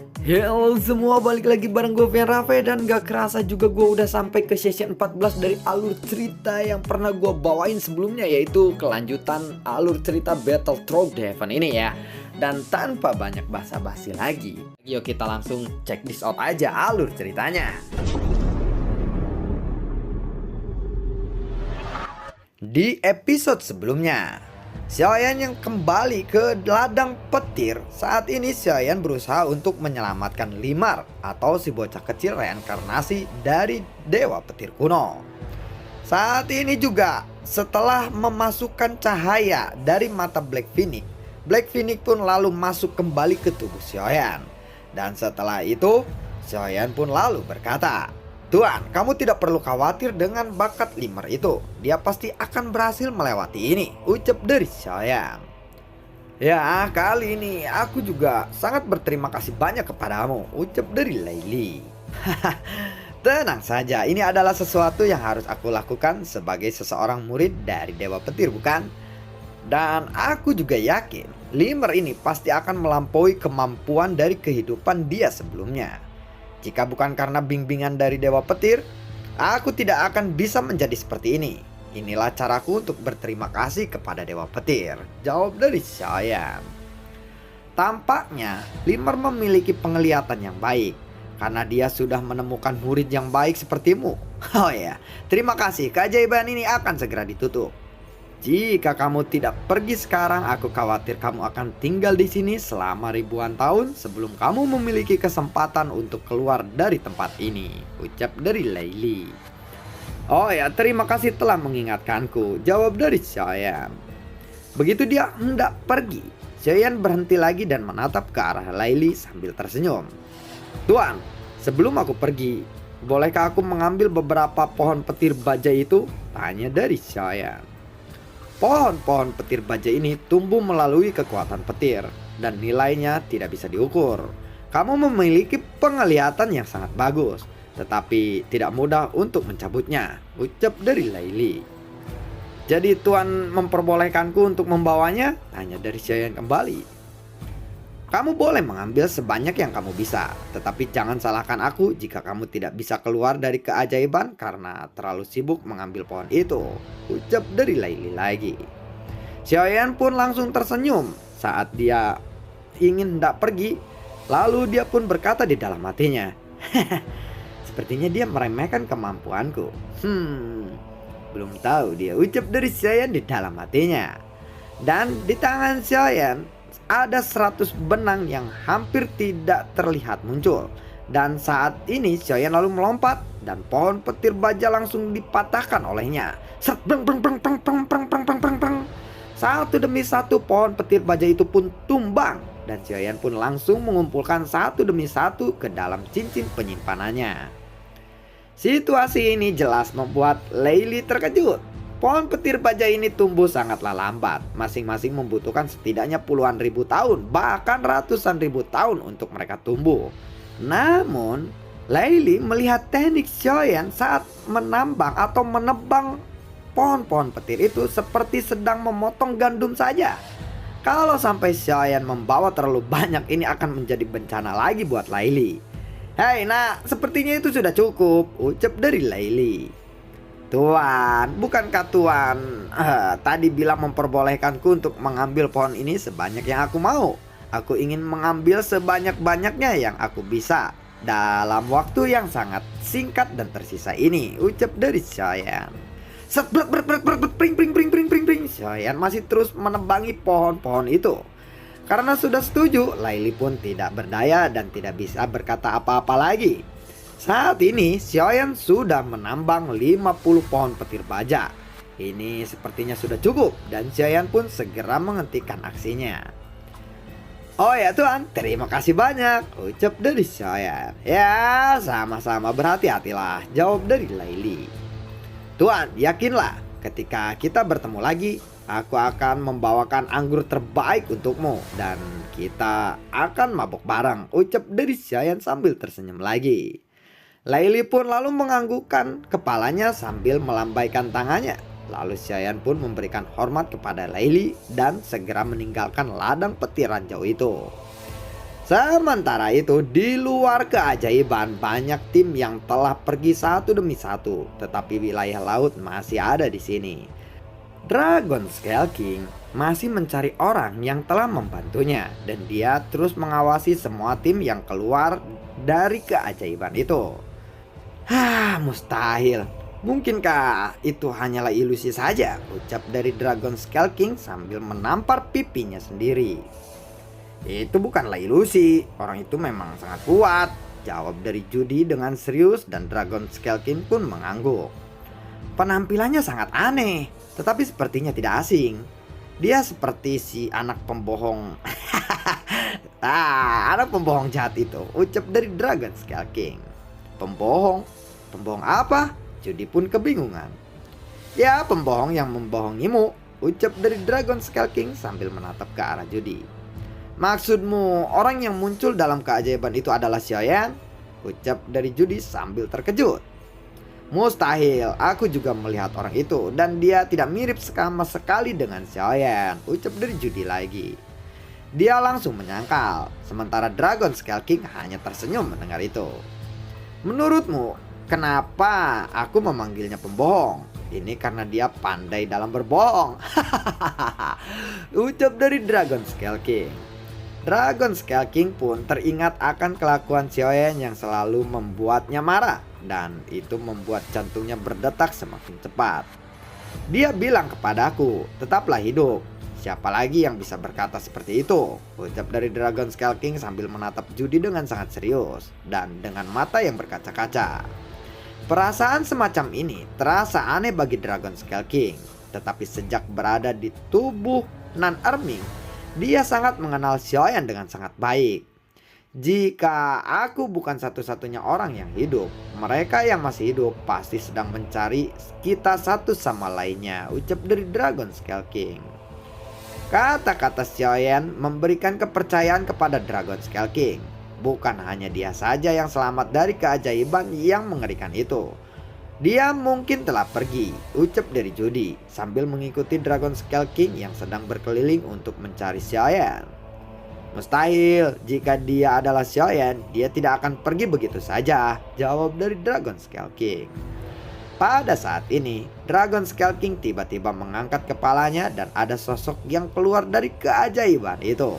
Halo semua, balik lagi bareng gue Vian Rafe. Dan gak kerasa juga gue udah sampai ke session 14 dari alur cerita yang pernah gue bawain sebelumnya, yaitu kelanjutan alur cerita Battle Through the Heaven ini ya. Dan tanpa banyak basa-basi lagi, yuk kita langsung check this out aja alur ceritanya. Di episode sebelumnya, Xiaoyan yang kembali ke ladang petir. Saat ini Xiaoyan berusaha untuk menyelamatkan Limar atau si bocah kecil reinkarnasi dari dewa petir kuno. Saat ini juga setelah memasukkan cahaya dari mata Black Phoenix, Black Phoenix pun lalu masuk kembali ke tubuh Xiaoyan. Dan setelah itu Xiaoyan pun lalu berkata, "Tuan, kamu tidak perlu khawatir dengan bakat Limar itu. Dia pasti akan berhasil melewati ini," ucap dari Xiaoyan. "Ya, kali ini aku juga sangat berterima kasih banyak kepadamu," ucap dari Laili. "Tenang saja, ini adalah sesuatu yang harus aku lakukan sebagai seseorang murid dari Dewa Petir, bukan? Dan aku juga yakin Limar ini pasti akan melampaui kemampuan dari kehidupan dia sebelumnya. Jika bukan karena bimbingan dari Dewa Petir, aku tidak akan bisa menjadi seperti ini. Inilah caraku untuk berterima kasih kepada Dewa Petir," jawab dari Xiaoyan. Tampaknya Limar memiliki penglihatan yang baik karena dia sudah menemukan murid yang baik sepertimu. Oh ya, terima kasih, keajaiban ini akan segera ditutup. Jika kamu tidak pergi sekarang, aku khawatir kamu akan tinggal di sini selama ribuan tahun sebelum kamu memiliki kesempatan untuk keluar dari tempat ini, ucap dari Laili. Oh ya, terima kasih telah mengingatkanku, jawab dari Xiaoyan. Begitu dia hendak pergi, Xiaoyan berhenti lagi dan menatap ke arah Laili sambil tersenyum. "Tuan, sebelum aku pergi, bolehkah aku mengambil beberapa pohon petir baja itu?" tanya dari Xiaoyan. Pohon-pohon petir baja ini tumbuh melalui kekuatan petir dan nilainya tidak bisa diukur. Kamu memiliki penglihatan yang sangat bagus, tetapi tidak mudah untuk mencabutnya, ucap dari Laili. "Jadi Tuan memperbolehkanku untuk membawanya?" tanya dari Xiaoyan kembali. "Kamu boleh mengambil sebanyak yang kamu bisa, tetapi jangan salahkan aku jika kamu tidak bisa keluar dari keajaiban karena terlalu sibuk mengambil pohon itu," ucap dari Laili lagi. Xiaoyan pun langsung tersenyum saat dia ingin hendak pergi. Lalu dia pun berkata di dalam hatinya, "Sepertinya dia meremehkan kemampuanku. Belum tahu dia," ucap dari Xiaoyan di dalam hatinya. Dan di tangan Xiaoyan ada 100 benang yang hampir tidak terlihat muncul. Dan saat ini Xiaoyan lalu melompat dan pohon petir baja langsung dipatahkan olehnya. Satu demi satu pohon petir baja itu pun tumbang dan Xiaoyan pun langsung mengumpulkan satu demi satu ke dalam cincin penyimpanannya. Situasi ini jelas membuat Laili terkejut. Pohon petir baja ini tumbuh sangatlah lambat. Masing-masing membutuhkan setidaknya puluhan ribu tahun, bahkan ratusan ribu tahun untuk mereka tumbuh. Namun, Laili melihat teknik Xiaoyan saat menambang atau menebang pohon-pohon petir itu seperti sedang memotong gandum saja. Kalau sampai Xiaoyan membawa terlalu banyak, ini akan menjadi bencana lagi buat Laili. "Hei nak, sepertinya itu sudah cukup," ucap dari Laili. "Tuan, bukankah Tuan tadi bilang memperbolehkanku untuk mengambil pohon ini sebanyak yang aku mau? Aku ingin mengambil sebanyak-banyaknya yang aku bisa dalam waktu yang sangat singkat dan tersisa ini," ucap dari Xiaoyan. Xiaoyan masih terus menebangi pohon-pohon itu. Karena sudah setuju, Laili pun tidak berdaya dan tidak bisa berkata apa-apa lagi. Saat ini Xiaoyan sudah menambang 50 pohon petir baja. Ini sepertinya sudah cukup dan Xiaoyan pun segera menghentikan aksinya. "Oh ya Tuan, terima kasih banyak," ucap dari Xiaoyan. "Ya, sama-sama, berhati-hatilah," jawab dari Laili. "Tuan, yakinlah ketika kita bertemu lagi, aku akan membawakan anggur terbaik untukmu dan kita akan mabuk bareng," ucap dari Xiaoyan sambil tersenyum lagi. Laili pun lalu menganggukkan kepalanya sambil melambaikan tangannya. Lalu Xiaoyan pun memberikan hormat kepada Laili dan segera meninggalkan ladang petir ranjau itu. Sementara itu, di luar keajaiban, banyak tim yang telah pergi satu demi satu, tetapi wilayah laut masih ada di sini. Dragon Scale King masih mencari orang yang telah membantunya, dan dia terus mengawasi semua tim yang keluar dari keajaiban itu. Mustahil. Mungkinkah itu hanyalah ilusi saja? Ucap dari Dragon Scale King sambil menampar pipinya sendiri. Itu bukanlah ilusi, orang itu memang sangat kuat, jawab dari Judy dengan serius, dan Dragon Scale King pun mengangguk. Penampilannya sangat aneh, tetapi sepertinya tidak asing. Dia seperti si anak pembohong. Anak pembohong jahat itu, ucap dari Dragon Scale King. Pembohong? Pembohong apa? Judy pun kebingungan. Ya, pembohong yang membohongimu, ucap dari Dragon Scale King sambil menatap ke arah Judy. Maksudmu orang yang muncul dalam keajaiban itu adalah Xiaoyan? Ucap dari Judy sambil terkejut. Mustahil, aku juga melihat orang itu dan dia tidak mirip sama sekali dengan Xiaoyan, ucap dari Judy lagi. Dia langsung menyangkal, sementara Dragon Scale King hanya tersenyum mendengar itu. Menurutmu, kenapa aku memanggilnya pembohong? Ini karena dia pandai dalam berbohong. Ucap dari Dragon Scale King. Dragon Scale King pun teringat akan kelakuan Xiaoyan yang selalu membuatnya marah, dan itu membuat jantungnya berdetak semakin cepat. Dia bilang kepadaku, tetaplah hidup. Siapa lagi yang bisa berkata seperti itu? Ucap dari Dragon Scale King sambil menatap Judy dengan sangat serius dan dengan mata yang berkaca-kaca. Perasaan semacam ini terasa aneh bagi Dragon Scale King, tetapi sejak berada di tubuh Nan Erming, dia sangat mengenal Xiaoyan dengan sangat baik. Jika aku bukan satu-satunya orang yang hidup, mereka yang masih hidup pasti sedang mencari kita satu sama lainnya, ucap dari Dragon Scale King. Kata-kata Xiaoyan memberikan kepercayaan kepada Dragon Scale King. Bukan hanya dia saja yang selamat dari keajaiban yang mengerikan itu. Dia mungkin telah pergi, ucap dari Judy sambil mengikuti Dragon Scale King yang sedang berkeliling untuk mencari Xiaoyan. Mustahil, jika dia adalah Xiaoyan, dia tidak akan pergi begitu saja, jawab dari Dragon Scale King. Pada saat ini, Dragon Scale King tiba-tiba mengangkat kepalanya dan ada sosok yang keluar dari keajaiban itu.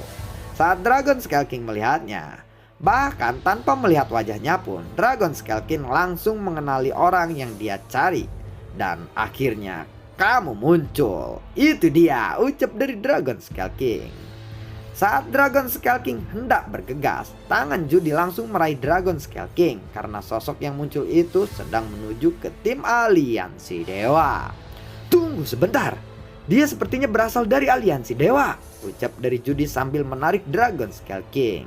Saat Dragon Scale King melihatnya, bahkan tanpa melihat wajahnya pun, Dragon Scale King langsung mengenali orang yang dia cari. Dan akhirnya kamu muncul. Itu dia, ucap dari Dragon Scale King. Saat Dragon Scale King hendak bergegas, tangan Judy langsung meraih Dragon Scale King karena sosok yang muncul itu sedang menuju ke tim aliansi dewa. Tunggu sebentar, dia sepertinya berasal dari aliansi dewa, ucap dari Judy sambil menarik Dragon Scale King.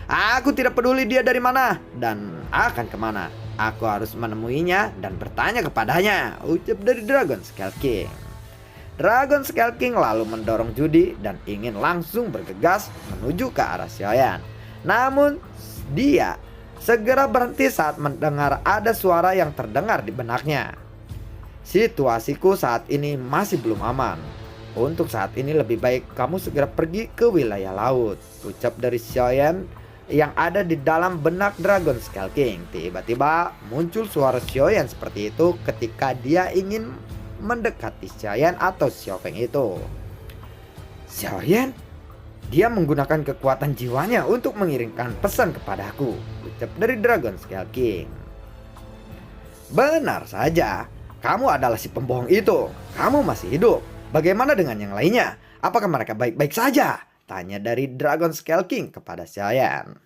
Aku tidak peduli dia dari mana dan akan kemana. Aku harus menemuinya dan bertanya kepadanya, ucap dari Dragon Scale King. Dragon Scale King lalu mendorong Judy dan ingin langsung bergegas menuju ke arah Xiaoyan. Namun dia segera berhenti saat mendengar ada suara yang terdengar di benaknya. Situasiku saat ini masih belum aman. Untuk saat ini lebih baik kamu segera pergi ke wilayah laut, ucap dari Xiaoyan yang ada di dalam benak Dragon Scale King. Tiba-tiba muncul suara Xiaoyan seperti itu ketika dia ingin mendekati Xiaoyan atau Xiaofeng itu. Xiaoyan? Dia menggunakan kekuatan jiwanya untuk mengirimkan pesan kepadaku, ucap dari Dragon Scale King. Benar saja, kamu adalah si pembohong itu. Kamu masih hidup. Bagaimana dengan yang lainnya? Apakah mereka baik-baik saja? Tanya dari Dragon Scale King kepada Xiaoyan.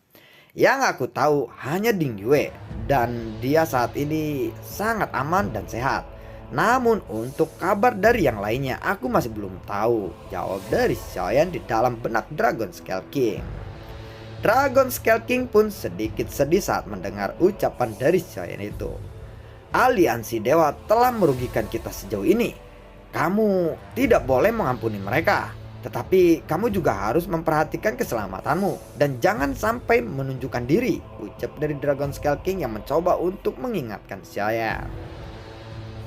Yang aku tahu hanya Ding Yue, dan dia saat ini sangat aman dan sehat. Namun untuk kabar dari yang lainnya aku masih belum tahu, jawab dari Xiaoyan di dalam benak Dragon Scale King. Dragon Scale King pun sedikit sedih saat mendengar ucapan dari Xiaoyan itu. Aliansi dewa telah merugikan kita sejauh ini. Kamu tidak boleh mengampuni mereka, tetapi kamu juga harus memperhatikan keselamatanmu dan jangan sampai menunjukkan diri, ucap dari Dragon Scale King yang mencoba untuk mengingatkan Xiaoyan.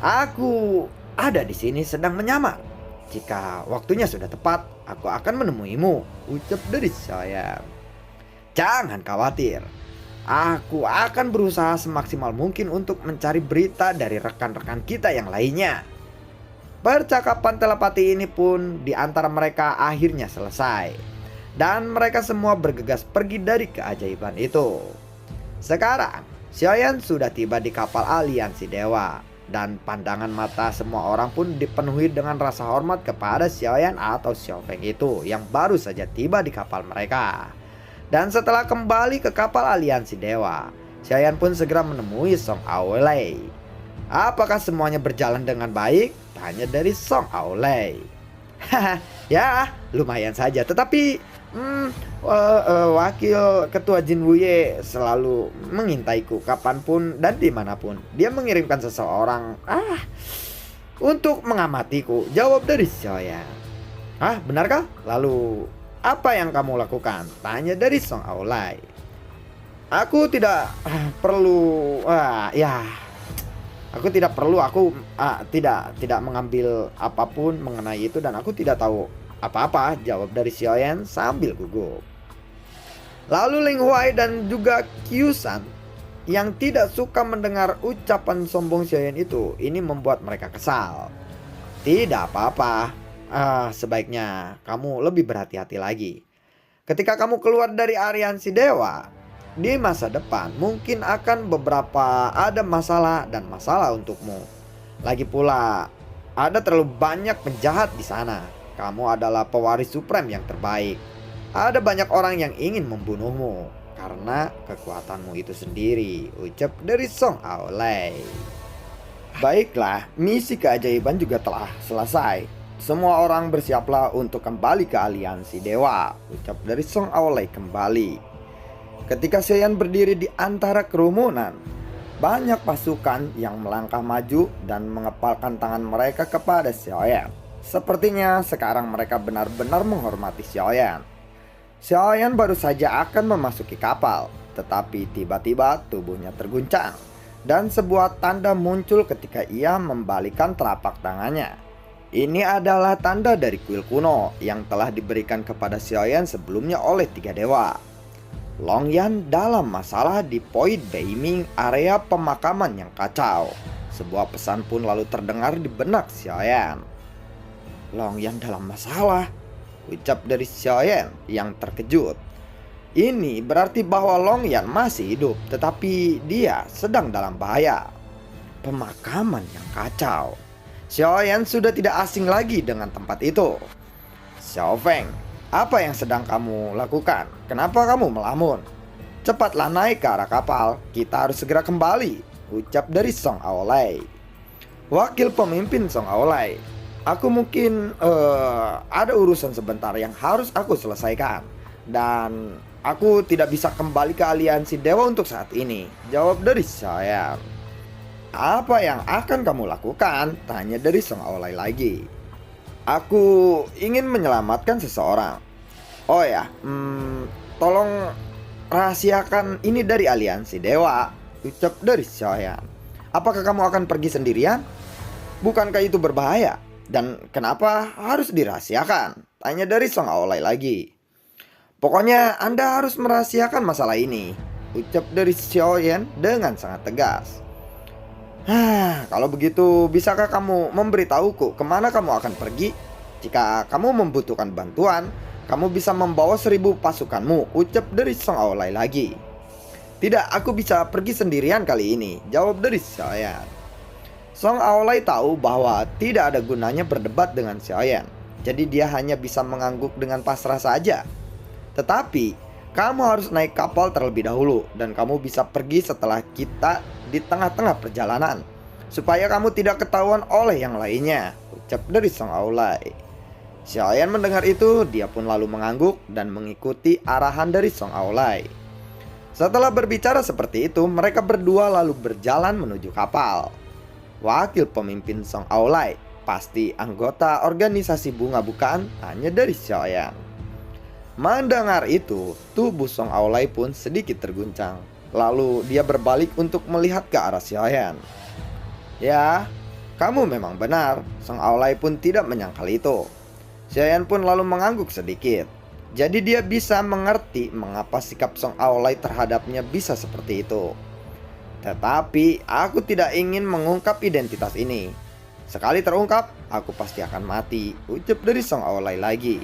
Aku ada di sini sedang menyamar. Jika waktunya sudah tepat, aku akan menemuimu, ucap dari Xiaoyan. Jangan khawatir. Aku akan berusaha semaksimal mungkin untuk mencari berita dari rekan-rekan kita yang lainnya. Percakapan telepati ini pun di antara mereka akhirnya selesai. Dan mereka semua bergegas pergi dari keajaiban itu. Sekarang, Xiaoyan sudah tiba di kapal aliansi dewa. Dan pandangan mata semua orang pun dipenuhi dengan rasa hormat kepada Xiaoyan atau Xiaofeng itu yang baru saja tiba di kapal mereka. Dan setelah kembali ke kapal aliansi dewa, Xiaoyan pun segera menemui Song Aolei. Apakah semuanya berjalan dengan baik? Tanya dari Song Aolei. Ya, lumayan saja. Tetapi wakil ketua Jin Wuye selalu mengintaiku kapanpun dan dimanapun. Dia mengirimkan seseorang untuk mengamatiku. Jawab dari Xiaoyan. Benarkah? Lalu apa yang kamu lakukan? Tanya dari Song Aolei. Aku tidak perlu. Aku tidak perlu. Aku tidak mengambil apapun mengenai itu dan aku tidak tahu apa-apa. Jawab dari Xiaoyan sambil gugup. Lalu Ling Huai dan juga Qiusan yang tidak suka mendengar ucapan sombong Xiaoyan itu, ini membuat mereka kesal. Tidak apa-apa. Sebaiknya kamu lebih berhati-hati lagi. Ketika kamu keluar dari aliansi dewa, di masa depan mungkin akan ada masalah untukmu. Lagi pula, ada terlalu banyak penjahat di sana. Kamu adalah pewaris supreme yang terbaik. Ada banyak orang yang ingin membunuhmu karena kekuatanmu itu sendiri. Ucap dari Song Aolei. Baiklah, misi keajaiban juga telah selesai. Semua orang bersiaplah untuk kembali ke aliansi dewa. Ucap dari Song Aolei kembali. Ketika Xiaoyan berdiri di antara kerumunan, banyak pasukan yang melangkah maju dan mengepalkan tangan mereka kepada Xiaoyan. Sepertinya sekarang mereka benar-benar menghormati Xiaoyan. Xiaoyan baru saja akan memasuki kapal, tetapi tiba-tiba tubuhnya terguncang. Dan sebuah tanda muncul ketika ia membalikkan telapak tangannya. Ini adalah tanda dari kuil kuno yang telah diberikan kepada Xiaoyan sebelumnya oleh 3 dewa. Longyan dalam masalah di Point Beiming, area pemakaman yang kacau. Sebuah pesan pun lalu terdengar di benak Xiaoyan. Longyan dalam masalah, ucap dari Xiaoyan yang terkejut. Ini berarti bahwa Longyan masih hidup, tetapi dia sedang dalam bahaya. Pemakaman yang kacau. Xiaoyan sudah tidak asing lagi dengan tempat itu. Xiaofeng, apa yang sedang kamu lakukan? Kenapa kamu melamun? Cepatlah naik ke arah kapal, kita harus segera kembali. Ucap dari Song Aolei. Wakil pemimpin Song Aolei, aku mungkin ada urusan sebentar yang harus aku selesaikan. Dan aku tidak bisa kembali ke aliansi dewa untuk saat ini. Jawab dari Xiaoyan. Apa yang akan kamu lakukan? Tanya dari Song Aolei lagi. Aku ingin menyelamatkan seseorang. Oh ya, tolong rahasiakan ini dari aliansi dewa. Ucap dari Xiaoyan. Apakah kamu akan pergi sendirian? Bukankah itu berbahaya? Dan kenapa harus dirahasiakan? Tanya dari Song Aolei lagi. Pokoknya Anda harus merahasiakan masalah ini. Ucap dari Xiaoyan dengan sangat tegas. Kalau begitu, bisakah kamu memberitahuku kemana kamu akan pergi? Jika kamu membutuhkan bantuan, kamu bisa membawa 1000 pasukanmu. Ucap dari Song Aolei lagi. Tidak, aku bisa pergi sendirian kali ini. Jawab dari Xiaoyan. Song Aolei tahu bahwa tidak ada gunanya berdebat dengan Xiaoyan. Jadi dia hanya bisa mengangguk dengan pasrah saja. Tetapi kamu harus naik kapal terlebih dahulu, dan kamu bisa pergi setelah kita di tengah-tengah perjalanan, supaya kamu tidak ketahuan oleh yang lainnya. Ucap dari Song Aolei. Xiaoyan mendengar itu, dia pun lalu mengangguk dan mengikuti arahan dari Song Aolei. Setelah berbicara seperti itu, mereka berdua lalu berjalan menuju kapal. Wakil pemimpin Song Aolei, pasti anggota organisasi bunga bukan? Tanya dari Xiaoyan. Mendengar itu, tubuh Song Aolei pun sedikit terguncang. Lalu dia berbalik untuk melihat ke arah Xiaoyan. Ya, kamu memang benar. Song Aolei pun tidak menyangkal itu. Xiaoyan pun lalu mengangguk sedikit. Jadi dia bisa mengerti mengapa sikap Song Aolai terhadapnya bisa seperti itu. Tetapi aku tidak ingin mengungkap identitas ini. Sekali terungkap, aku pasti akan mati, ucap dari Song Aolai lagi.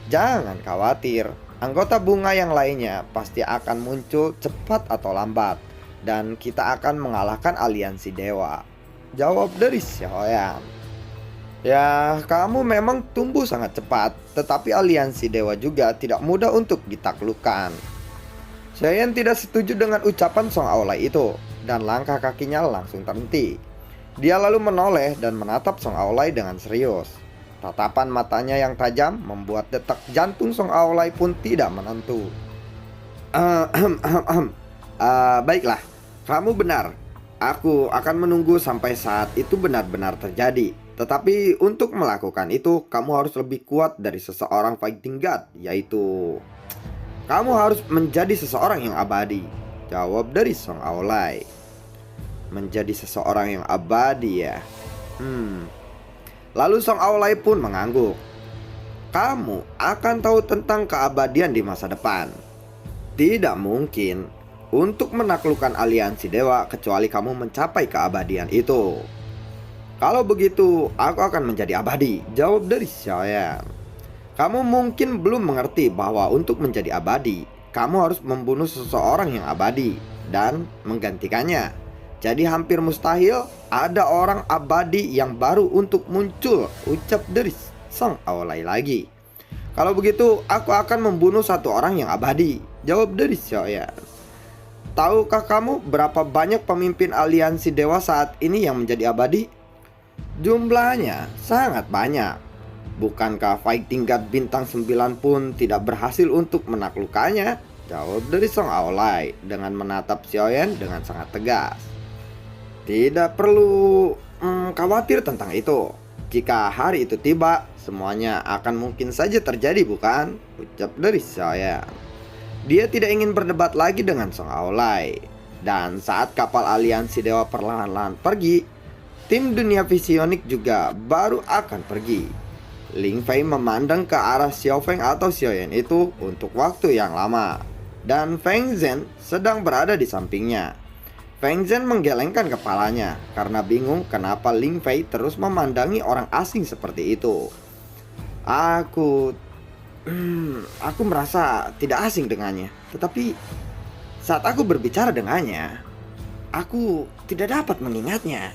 Jangan khawatir, anggota bunga yang lainnya pasti akan muncul cepat atau lambat, dan kita akan mengalahkan aliansi dewa, jawab dari Xiaoyan. Ya, kamu memang tumbuh sangat cepat, tetapi aliansi dewa juga tidak mudah untuk ditaklukkan. Xiaoyan tidak setuju dengan ucapan Song Aolai itu, dan langkah kakinya langsung terhenti. Dia lalu menoleh dan menatap Song Aolai dengan serius. Tatapan matanya yang tajam membuat detak jantung Song Aolai pun tidak menentu. Baiklah, kamu benar. Aku akan menunggu sampai saat itu benar-benar terjadi. Tetapi untuk melakukan itu, kamu harus lebih kuat dari seseorang fighting god, yaitu kamu harus menjadi seseorang yang abadi, jawab dari Song Aolai. Menjadi seseorang yang abadi ya. Lalu Song Aolai pun mengangguk. Kamu akan tahu tentang keabadian di masa depan. Tidak mungkin untuk menaklukkan aliansi dewa kecuali kamu mencapai keabadian itu. Kalau begitu, aku akan menjadi abadi, jawab dari Xiaoyan. Kamu mungkin belum mengerti bahwa untuk menjadi abadi, kamu harus membunuh seseorang yang abadi dan menggantikannya. Jadi hampir mustahil ada orang abadi yang baru untuk muncul, ucap dari Song Aolai lagi. Kalau begitu, aku akan membunuh satu orang yang abadi, jawab dari Xiaoyan. Tahukah kamu berapa banyak pemimpin aliansi dewa saat ini yang menjadi abadi? Jumlahnya sangat banyak. Bukankah fighting god bintang 9 pun tidak berhasil untuk menaklukkannya? Jawab dari Song Aolai dengan menatap Xiaoyan dengan sangat tegas. Tidak perlu khawatir tentang itu. Jika hari itu tiba, semuanya akan mungkin saja terjadi, bukan? Ucap dari Xiaoyan. Dia tidak ingin berdebat lagi dengan Song Aolai. Dan saat kapal aliansi dewa perlahan-lahan pergi, tim dunia visionik juga baru akan pergi. Ling Fei memandang ke arah Xiao Feng atau Xiaoyan itu untuk waktu yang lama, dan Feng Zhen sedang berada di sampingnya. Feng Zhen menggelengkan kepalanya karena bingung kenapa Ling Fei terus memandangi orang asing seperti itu. Aku merasa tidak asing dengannya, tetapi saat aku berbicara dengannya, aku tidak dapat mengingatnya,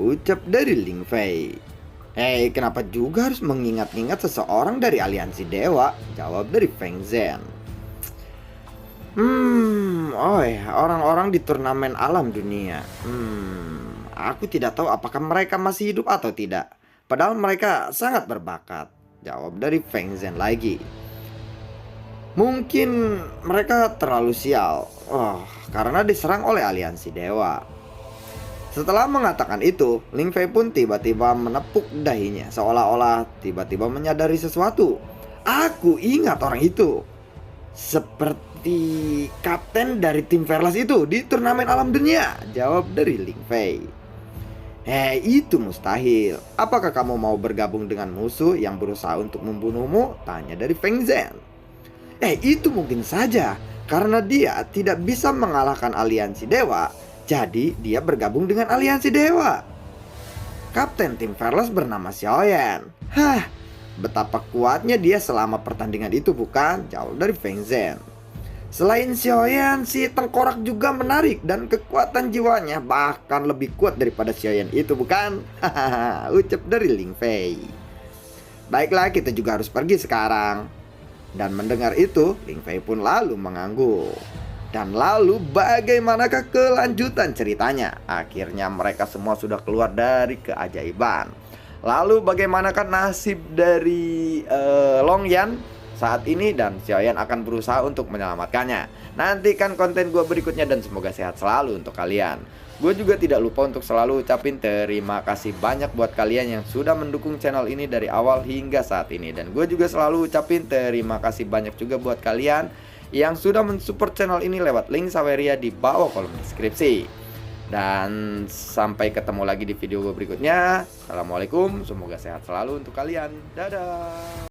ucap dari Ling Fei. Hei, kenapa juga harus mengingat-ingat seseorang dari aliansi dewa? Jawab dari Feng Zhen. Orang-orang di turnamen alam dunia. Aku tidak tahu apakah mereka masih hidup atau tidak. Padahal mereka sangat berbakat, jawab dari Feng Zhen lagi. Mungkin mereka terlalu sial, karena diserang oleh aliansi dewa. Setelah mengatakan itu, Ling Fei pun tiba-tiba menepuk dahinya, seolah-olah tiba-tiba menyadari sesuatu. Aku ingat orang itu. Seperti kapten dari tim Verlas itu di turnamen alam dunia, jawab dari Ling Fei. Hei, itu mustahil. Apakah kamu mau bergabung dengan musuh yang berusaha untuk membunuhmu? Tanya dari Feng Zhen. Itu mungkin saja, karena dia tidak bisa mengalahkan aliansi dewa. Jadi dia bergabung dengan aliansi dewa. Kapten tim Verlas bernama Xiaoyan. Betapa kuatnya dia selama pertandingan itu, bukan? Jauh dari Feng Zhen. Selain Xiaoyan, si tengkorak juga menarik dan kekuatan jiwanya bahkan lebih kuat daripada Xiaoyan itu, bukan? Ucap dari Ling Fei. Baiklah, kita juga harus pergi sekarang. Dan mendengar itu, Ling Fei pun lalu mengangguk. Dan lalu bagaimanakah kelanjutan ceritanya? Akhirnya mereka semua sudah keluar dari keajaiban. Lalu bagaimanakah nasib dari Long Yan saat ini, dan Xiaoyan akan berusaha untuk menyelamatkannya. Nantikan konten gue berikutnya dan semoga sehat selalu untuk kalian. Gue juga tidak lupa untuk selalu ucapin terima kasih banyak buat kalian yang sudah mendukung channel ini dari awal hingga saat ini. Dan gue juga selalu ucapin terima kasih banyak juga buat kalian yang sudah mensupport channel ini lewat link Saweria di bawah kolom deskripsi. Dan sampai ketemu lagi di video gue berikutnya. Assalamualaikum, semoga sehat selalu untuk kalian. Dadah.